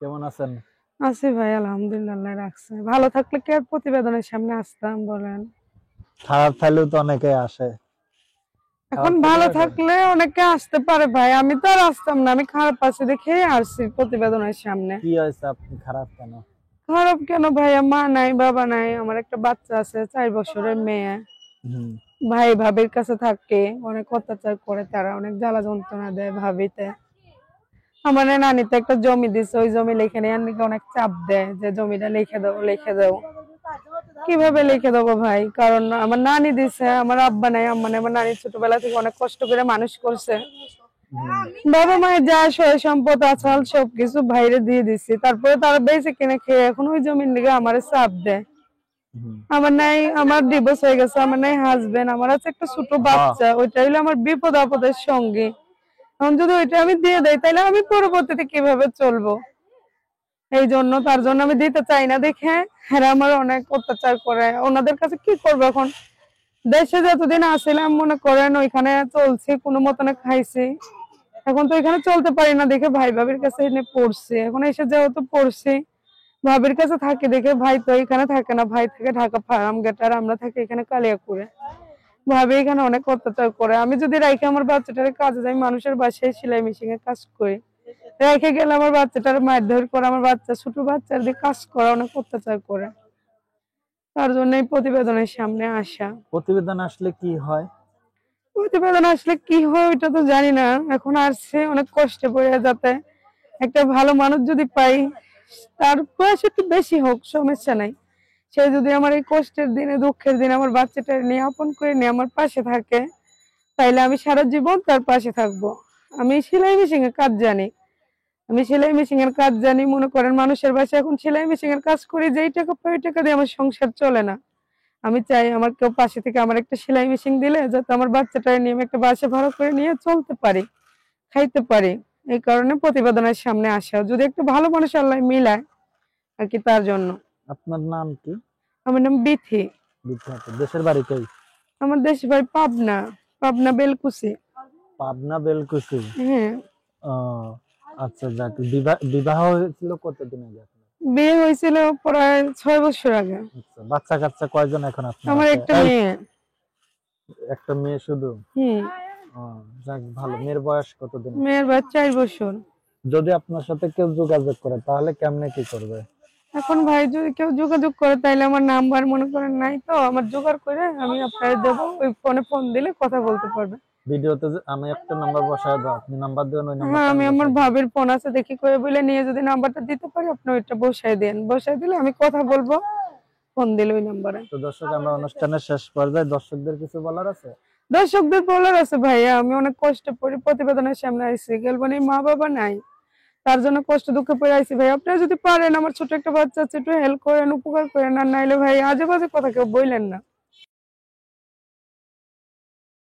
কেমন আছেন? আছি ভাই, আলহামদুলিল্লাহ, আল্লাহ রাখছে। ভালো থাকলে কি আর প্রতিবেদনের সামনে আসতাম বলেন? খারাপ থাকলেও তো অনেকে আসে। এখন খারাপ থাকলে ভালো আসেন? থাকলে অনেকে আসতে পারে ভাই, আমি তো আর আসতাম না। আমি খারাপ আছি দেখে আসছি প্রতিবেদনের সামনে। কি হয়েছে, আপনি খারাপ কেন? খারাপ কেন ভাইয়া? মা নাই, বাবা নাই, আমার একটা বাচ্চা আছে, 4 বছরের মেয়ে। হুম। ভাই ভাবির কাছে থাকে, অনেক অত্যাচার করে, তারা অনেক জ্বালা যন্ত্রণা দেয় ভাবিতে। আমার নানিতে একটা জমি দিছে, ওই জমি লিখে নেই নাকি অনেক চাপ দেয় যে জমিটা লিখে দাও লিখে দাও। কিভাবে লিখে দেবো ভাই? কারণ আমার নানি দিছে, আমার আব্বা নাই, আম্মা নাই। আমার নানি ছোটবেলা থেকে অনেক কষ্ট করে মানুষ করছে। হুম। বাবা মায়ের যা সয় সম্পদ আছাল সবকিছু বাইরে দিয়ে দিছি, তারপরে তারা বেঁচে কিনে খেয়ে এখন ওই জমির দিকে আমার চাপ দেয়। হুম। আমার নাই, আমার ডিভোর্স হয়ে গেছে, আমার নাই হাজবেন্ড, আমার আছে একটা ছোট হ্যাঁ। বাচ্চা, ওইটা হইলো আমার বিপদ আপদের সঙ্গে। এখন যদি ওইটা আমি দিয়ে দেই তাহলে আমি পরবর্তীতে কিভাবে চলবো? এই জন্য, তার জন্য আমি দিতে চাই না দেখে এরা আমার অনেক অত্যাচার করে। ওনাদের কাছে কি করবো এখন? দেশে যতদিন আসছিলাম মনে করেন ওইখানে চলছি, কোনো মতনে খাইছি। এখন তো এখানে চলতে পারি না দেখে ভাই ভাবির কাছে এনে পড়ছি। এখন এসে যেহেতু পড়ছি, ভাবির কাছে থাকি দেখে, ভাই তো এখানে থাকে না, ভাই থাকে ঢাকা ফার্ম গেট, আর আমরা থাকি এখানে কালিয়াকুড়ে। ভাবি এখানে অনেক অত্যাচার করে। আমি যদি রাইখে আমার বাচ্চাটারে কাজে যাই, মানুষের বাসায় সেলাই মেশিনে কাজ করি, রেখে গেলে আমার বাচ্চাটার মারধর করে, আমার বাচ্চা ছোট বাচ্চার দিয়ে কাজ করা, অনেক অত্যাচার করে। তার জন্য এই প্রতিবেদনের সামনে আসা। প্রতিবেদন আসলে কি হয়? প্রতিবেদন আসলে কি হয় ওইটা তো জানি না। এখন আসছে অনেক কষ্টে পড়ে, যাতে একটা ভালো মানুষ যদি পাই, তার বয়স একটু বেশি হোক সমস্যা নাই, সে যদি আমার এই কষ্টের দিনে দুঃখের দিনে আমার বাচ্চাটা নিয়ে আপন করে নিয়ে আমার পাশে থাকে, তাইলে আমি সারা জীবন তার পাশে থাকবো। আমি সেলাই মেশিনের কাজ জানি, আমি সেলাই মেশিনের কাজ জানি। মনে করেন মানুষের বাসায় এখন সেলাই মেশিনের কাজ করি, যেই টাকা পাই ওই টাকা দিয়ে আমার সংসার চলে না। আমি চাই আমার কেউ পাশে থেকে আমার একটা সেলাই মেশিন দিলে, যাতে আমার বাচ্চাটা নিয়ে আমি একটা বাসা ভাড়া করে নিয়ে চলতে পারি, খাইতে পারি। এই কারণে প্রতিবেদনের সামনে আসা, যদি একটু ভালো মানুষ আল্লাহ মিলায় আর কি, তার জন্য। আপনার নাম কি? আমার নাম বিথি। বিখ্যাত। দেশের বাড়ি কই? আমার দেশ ভাই পাবনা, পাবনা বেলকুচি। পাবনা বেলকুচি। হ্যাঁ। ও আচ্ছা, যাক। বিবাহ বিবাহ হয়েছিল কতদিন আগে আপনার? বিয়ে হয়েছিল প্রায় 6 বছর আগে। আচ্ছা, বাচ্চা কাচ্চা কয়জন এখন আপনার আমার আছে? একটা এই, মেয়ে। একটা মেয়ে শুধু? হুম। ও, যাক ভালো। মেয়ের বয়স কতদিন? মেয়ের বয়স 4 বছর। যদি আপনার সাথে কেউ যোগাযোগ করে তাহলে কেমনে কি করবে? এখন ভাই যদি কেউ যোগাযোগ করে তাইলে আমার নাম্বার মনে করেন নাই তো, আমার জোগাড় করে আমি আপনার দেবো, ওই ফোনে ফোন দিলে কথা বলতে পারবে। ভিডিওতে আমি একটা নাম্বার বসায় দাও, আপনি নাম্বার দেবেন, ওই হ্যাঁ, নাম্বারটা আমি আমি আমার বসায় দেবো। ভাবির ফোন আছে দেখি করে বলে নিয়ে যদি নাম্বারটা দিতে পারি, আপনি ওইটা বসাই দেন, বসাই দিলে আমি কথা বলবো, ফোন দিলে ওই নাম্বারে। তো দর্শক, আমরা অনুষ্ঠানের শেষ পর্যায়ে, দর্শকদের কিছু বলার আছে? দর্শকদের বলার আছে ভাইয়া, আমি অনেক কষ্ট পড়ি প্রতিবেদনের সামনে আইসি, গেলবো মা বাবা নাই, তার জন্য কষ্ট দুঃখে পড়ে আইসি। ভাই আপনারা যদি পারেন, আমার ছোট একটা বাচ্চা আছে, একটু হেল্প করেন, উপকার করেন। আর নাইলে ভাই আজে বাজে কথা কেউ বললেন না।